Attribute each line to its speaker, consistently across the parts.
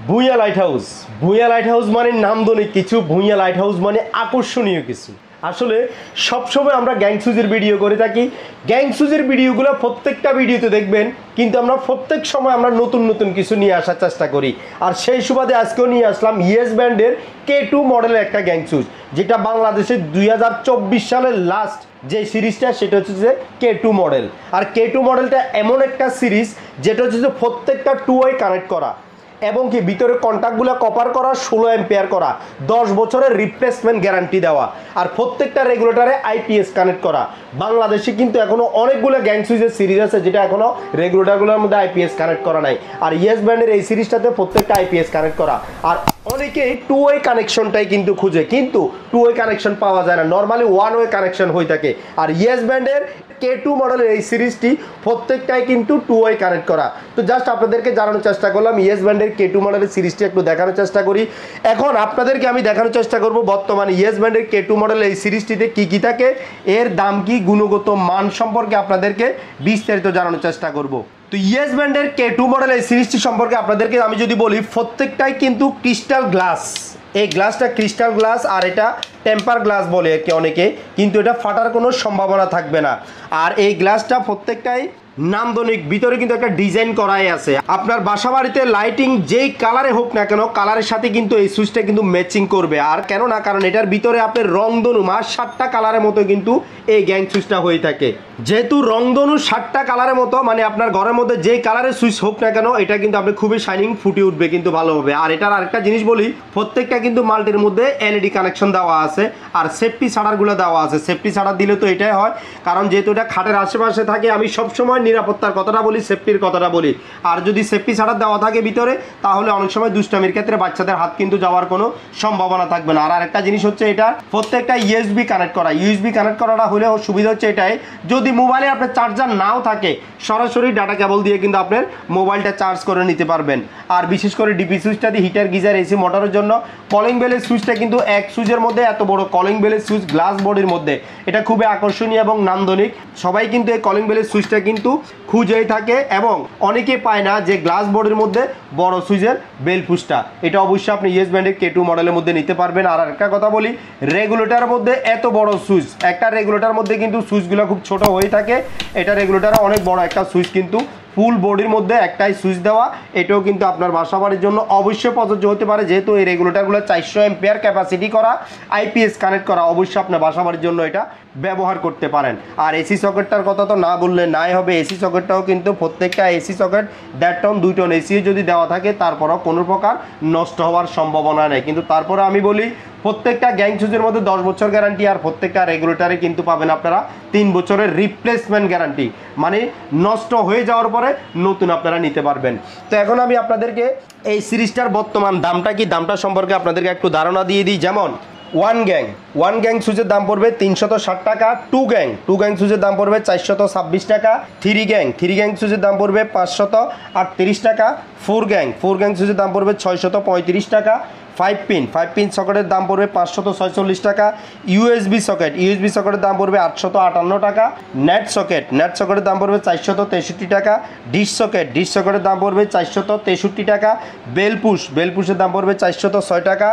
Speaker 1: Bhuiyan light house. Bhuiyan light house মানে নান্দনিক কিছু, ভূঁইয়া লাইট হাউস মানে আকর্ষণীয় কিছু। আসলে সবসময় আমরা গ্যাং সুজের ভিডিও করে থাকি। গ্যাং সুজের ভিডিওগুলো প্রত্যেকটা ভিডিওতে দেখবেন, কিন্তু আমরা প্রত্যেক সময় আমরা নতুন নতুন কিছু নিয়ে আসার চেষ্টা করি। আর সেই সুবাদে আজকেও নিয়ে আসলাম ইয়েস ব্যান্ডের K2 মডেলের একটা গ্যাং সুজ, যেটা বাংলাদেশে 2024 সালের লাস্ট যে সিরিজটা সেটা হচ্ছে যে K2 মডেল। আর K2 মডেলটা এমন একটা সিরিজ যেটা হচ্ছে যে প্রত্যেকটা 2 ওয়ে কানেক্ট করা, এবং কি ভিতরে কন্ট্যাক্টগুলো কপার করা, 16 অ্যাম্পিয়ার করা, 10 বছরের রিপ্লেসমেন্ট গ্যারান্টি দেওয়া, আর প্রত্যেকটা রেগুলেটরে IPS কানেক্ট করা। বাংলাদেশে কিন্তু এখনো অনেকগুলো গ্যাং সুইচের সিরিজ আছে যেটা এখনো রেগুলেটরগুলোর মধ্যে IPS কানেক্ট করা নাই, আর ইয়েস ব্যান্ডের এই সিরিজটাতে প্রত্যেকটা IPS কানেক্ট করা। আর অনেকেই 2 ওয়ে কানেকশনটাই কিন্তু খুঁজে, কিন্তু 2 ওয়ে কানেকশন পাওয়া যায় না, নর্মালি 1 ওয়ে কানেকশন হয়ে থাকে। আর ইয়েস ব্যান্ডের K2 মডেলের এই সিরিজটি প্রত্যেকটাই কিন্তু 2 ওয়ে কানেক্ট করা। তো জাস্ট আপনাদেরকে জানানোর চেষ্টা করলাম ইয়েস ব্যান্ডের K2 মডেলের সিরিজটি একটু দেখানোর চেষ্টা করি। এখন আপনাদেরকে আমি দেখানোর চেষ্টা করব বর্তমানে ইয়েস ব্যান্ডের K2 মডেলের এই সিরিজটিতে কী কী থাকে, এর দাম কি, গুণগত মান সম্পর্কে আপনাদেরকে বিস্তারিত জানানোর চেষ্টা করব। তো ইয়েস ব্যান্ডের K2 মডেল এই সিরিজটি সম্পর্কে আপনাদেরকে আমি যদি বলি, প্রত্যেকটাই কিন্তু ক্রিস্টাল গ্লাস। এই গ্লাসটা ক্রিস্টাল গ্লাস, আর এটা টেম্পার গ্লাস বলে কি অনেকে, কিন্তু এটা ফাটার কোনো সম্ভাবনা থাকবে না। আর এই গ্লাসটা প্রত্যেকটাই নান্দনিক, ভিতরে কিন্তু একটা ডিজাইন করাই আছে। আপনার বাসা বাড়িতে লাইটিং যেই কালারে হোক না কেন, কালারের সাথে কিন্তু এই সুইচটা কিন্তু ম্যাচিং করবে। আর কেন না, কারণ এটার ভিতরে আপনার রংধনু 7টা কালারের মতো কিন্তু এই গ্যাং সুইচটা হয়ে থাকে। যেহেতু রংধনু 7টা কালারের মতো, মানে আপনার ঘরের মধ্যে যেই কালারের সুইচ হোক না কেন, এটা কিন্তু আপনি খুবই শাইনিং ফুটে উঠবে কিন্তু ভালোভাবে। আর এটার আরেকটা জিনিস বলি, প্রত্যেকটা কিন্তু মাল্টির মধ্যে LED কানেকশন দেওয়া আছে, আর সেফটি ছাড়ারগুলো দেওয়া আছে। সেফটি ছাড়ার দিলে তো এটাই হয়, কারণ যেহেতু এটা খাটের আশেপাশে থাকে, আমি সবসময় নিরাপত্তার কথাটা বলি, সেফটির কথাটা বলি। আর যদি সেফটি ছাড়ার দেওয়া থাকে ভিতরে, তাহলে অনেক সময় দুষ্টামির ক্ষেত্রে বাচ্চাদের হাত কিন্তু যাওয়ার কোনো সম্ভাবনা থাকবে না। আর আরেকটা জিনিস হচ্ছে, এটা প্রত্যেকটা USB কানেক্ট করা। USB কানেক্ট করাটা হলেও সুবিধা হচ্ছে এটাই, যদি মোবাইলে আপনার চার্জার নাও থাকে, সরাসরি ডাটা কেবল দিয়ে কিন্তু আপনার মোবাইলটা চার্জ করে নিতে পারবেন। আর বিশেষ করে ডিপি সুইচটা দিয়ে হিটার, গিজার, AC মোটরের জন্য কলিং বেলের সুইচটা কিন্তু এক সুইচের মধ্যে এত বড় কলিং বেলের সুইচ গ্লাস বডির মধ্যে, এটা খুবই আকর্ষণীয় এবং নান্দনিক। সবাই কিন্তু এই কলিং বেলের সুইচটা কিন্তু খুঁজেই থাকে, এবং অনেকে পায় না যে গ্লাস বোর্ডের মধ্যে বড় সুইচের বেল পুশটা। এটা অবশ্যই আপনি ইয়েস ব্যান্ডের K2 মডেলের মধ্যে নিতে পারবেন। আর একটা কথা বলি, রেগুলেটরের মধ্যে এত বড় সুইচ, একটা রেগুলেটরের মধ্যে কিন্তু সুইচগুলো খুব ছোট হয়ে থাকে, এটা রেগুলেটরে অনেক বড় একটা সুইচ কিন্তু ফুল বডির মধ্যে একটাই সুইচ দেওয়া। এটাও কিন্তু আপনার বাসা বাড়ির জন্য অবশ্যই প্রযোজ্য হতে পারে, যেহেতু এই রেগুলেটরগুলো 400 অ্যাম্পিয়ার ক্যাপাসিটি করা, IPS কানেক্ট করা, অবশ্যই আপনার বাসা বাড়ির জন্য এটা ব্যবহার করতে পারেন। আর AC সকেটটার কথা তো না বললে নাই হবে। AC সকেটটাও কিন্তু প্রত্যেকটা AC socket 1.5 ton 2 ton AC যদি দেওয়া থাকে, তারপরও কোনো প্রকার নষ্ট হওয়ার সম্ভাবনা নেই। কিন্তু তারপরে আমি বলি, প্রত্যেকটা গ্যাং সুইচের মধ্যে 10 বছর গ্যারান্টি, আর প্রত্যেকটা রেগুলেটরে কিন্তু পাবেন আপনারা 3 বছরের রিপ্লেসমেন্ট গ্যারান্টি, মানে নষ্ট হয়ে যাওয়ার পরে নতুন আপনারা নিতে পারবেন। তো এখন আমি আপনাদেরকে এই সিরিজটার বর্তমান দামটা কি, দামটা সম্পর্কে আপনাদেরকে একটু ধারণা দিয়ে দিই। যেমন ওয়ান গ্যাং সুইচের দাম পড়বে 360 টাকা, টু গ্যাং সুইচের দাম পড়বে 426 টাকা, থ্রি গ্যাং সুইচের দাম পড়বে 538 টাকা, ফোর গ্যাং সুইচের দাম পড়বে 635 টাকা, 5 পিন সকেটের দাম পড়বে 546 টাকা, ইউএসবি সকেটের দাম পড়বে 858 টাকা, নেট সকেটের দাম পড়বে 463 টাকা, ডিশ সকেটের দাম পড়বে 463 টাকা, বেলপুশের দাম পড়বে 406 টাকা,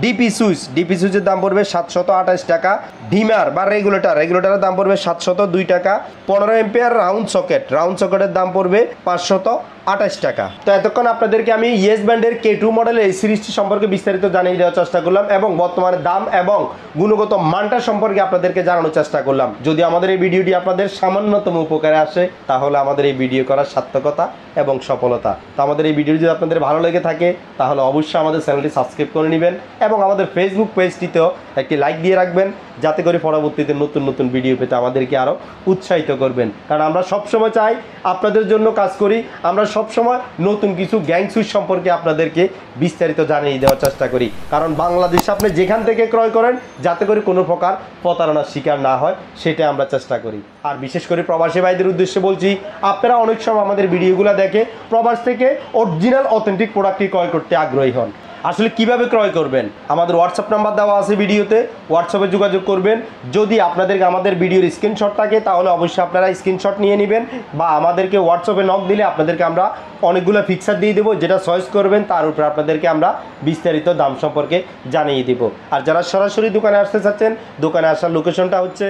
Speaker 1: ডিপি সুইচের দাম পড়বে 728 টাকা, ডিমার বা রেগুলেটরের দাম পড়বে 702 টাকা, 15 অ্যাম্পিয়ার রাউন্ড সকেটের দাম পড়বে 528 টাকা। তো এতক্ষণ আপনাদেরকে আমি ইয়েস ব্যান্ডের K2 মডেলের এই সিরিজটি সম্পর্কে বিস্তারিত জানিয়ে দেওয়ার চেষ্টা করলাম, এবং বর্তমানে দাম এবং গুণগত মানটা সম্পর্কে আপনাদেরকে জানানোর চেষ্টা করলাম। যদি আমাদের এই ভিডিওটি আপনাদের সামান্যতম উপকারে আসে, তাহলে আমাদের এই ভিডিও করার সার্থকতা এবং সফলতা। তো আমাদের এই ভিডিও যদি আপনাদের ভালো লেগে থাকে, তাহলে অবশ্যই আমাদের চ্যানেলটি সাবস্ক্রাইব করে নেবেন, এবং আমাদের ফেসবুক পেজটিতেও একটি লাইক দিয়ে রাখবেন, যাতে করে পরবর্তীতে নতুন নতুন ভিডিও পেতে আমাদেরকে আরও উৎসাহিত করবেন। কারণ আমরা সবসময় চাই আপনাদের জন্য কাজ করি, আমরা সবসময় নতুন কিছু গ্যাং সুইচ সম্পর্কে আপনাদেরকে বিস্তারিত জানিয়ে দেওয়ার চেষ্টা করি। কারণ বাংলাদেশে আপনি যেখান থেকে ক্রয় করেন, যাতে করে কোনো প্রকার প্রতারণার শিকার না হয়, সেটা আমরা চেষ্টা করি। আর বিশেষ করে প্রবাসী ভাইদের উদ্দেশ্যে বলছি, আপনারা অনেক সময় আমাদের ভিডিওগুলো দেখে প্রবাস থেকে অরিজিনাল অথেন্টিক প্রোডাক্টটি ক্রয় করতে আগ্রহী হন। আসলে কিভাবে ক্রয় করবেন আমাদের হোয়াটসঅ্যাপ নাম্বার দেওয়া আছে ভিডিওতে, হোয়াটসঅ্যাপে যোগাযোগ করবেন। যদি আপনাদেরকে আমাদের ভিডিওর স্ক্রিনশট থাকে তাহলে অবশ্যই আপনারা স্ক্রিনশট নিয়ে নেবেন, বা আমাদেরকে হোয়াটসঅ্যাপে নক দিলে আপনাদেরকে আমরা অনেকগুলো ফিক্সার দিয়ে দেবো, যেটা চয়েস করবেন তার উপরে আপনাদেরকে আমরা বিস্তারিত দাম সম্পর্কে জানিয়ে দেব। আর যারা সরাসরি দোকানে আসতে চাচ্ছেন, দোকানে আসার লোকেশনটা হচ্ছে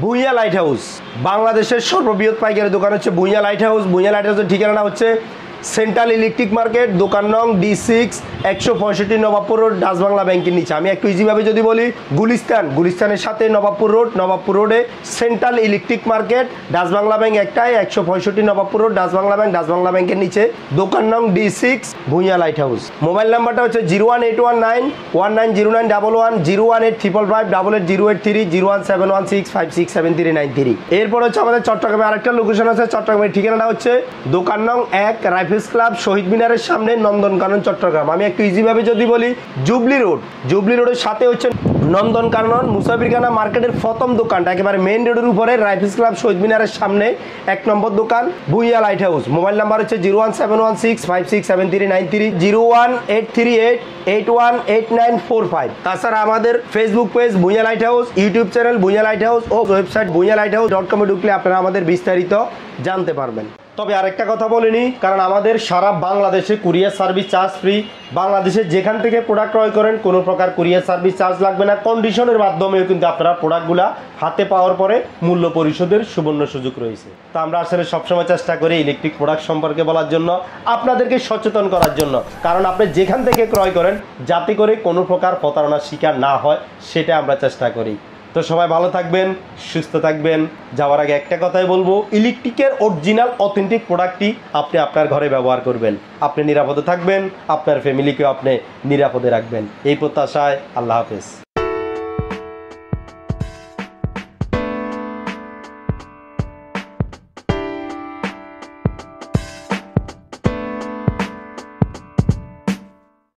Speaker 1: ভূঁইয়া লাইট হাউস। বাংলাদেশের সর্ববৃহৎ পাইকারি দোকান হচ্ছে Bhuiyan light house. Bhuiyan light হাউসের ঠিকানা হচ্ছে সেন্ট্রাল ইলেকট্রিক মার্কেট, দোকান নং D6, 165 Nawabpur road, Dutch Bangla ব্যাংকের নিচে। আমি একটু ইজিভাবে যদি বলি, গুলিস্তানের সাথে নবাবপুর রোডে central electric market, Dutch Bangla bank একটাই, 165 নবাবপুর রোড, ডাচ বাংলা ব্যাংকের নিচে, দোকান নং D6, Bhuiyan light house. Mobile নাম্বারটা হচ্ছে 01819190911, 01855580883, 01716567393। এরপর হচ্ছে আমাদের চট্টগ্রামে আরেকটা লোকেশন আছে। চট্টগ্রামের ঠিকানাটা হচ্ছে দোকান নং 1, রাইফেলস ক্লাব, শহীদ মিনারের সামনে, নন্দনকানন, চট্টগ্রাম। আমি একটু ইজিভাবে যদি বলি, জুবলি রোডের সাথে হচ্ছে নন্দনকানন মুসাফিরখানা মার্কেটের প্রথম দোকানটা একেবারে মেইন রোডের উপরে, রাইফেলস ক্লাব, শহীদ মিনারের সামনে 1 নম্বর দোকান, Bhuiyan light house. Mobile number হচ্ছে 01716567393, 01838818945। তাছাড়া আমাদের Facebook page Bhuiyan light house, YouTube channel Bhuiyan light house ও ওয়েবসাইট ভূঁইয়ালাইটহাউস.com ঢুকলে আপনারা আমাদের বিস্তারিত জানতে পারবেন। তবে আরেকটা কথা বলিনি, কারণ আমাদের সারা বাংলাদেশে কুরিয়ার সার্ভিস চার্জ ফ্রি। বাংলাদেশে যেখান থেকে প্রোডাক্ট ক্রয় করেন কোনো প্রকার কুরিয়ার সার্ভিস চার্জ লাগবে না। কন্ডিশনের মাধ্যমেও কিন্তু আপনারা প্রোডাক্টগুলো হাতে পাওয়ার পরে মূল্য পরিশোধের সুবর্ণ সুযোগ রয়েছে। তো আমরা আসলে সবসময় চেষ্টা করি ইলেকট্রিক প্রোডাক্ট সম্পর্কে বলার জন্য, আপনাদেরকে সচেতন করার জন্য, কারণ আপনি যেখান থেকে ক্রয় করেন যাতে করে কোনো প্রকার প্রতারণার শিকার না হয় সেটা আমরা চেষ্টা করি। তো সবাই ভালো থাকবেন, সুস্থ থাকবেন। যাওয়ার আগে একটা কথাই বলবো, ইলেকট্রিকের অরিজিনাল অথেন্টিক প্রোডাক্টটি আপনি আপনার ঘরে ব্যবহার করবেন। আপনি নিরাপদে থাকবেন, আপনার ফ্যামিলিকেও আপনি নিরাপদে রাখবেন, এই প্রত্যাশায় আল্লাহ হাফেজ।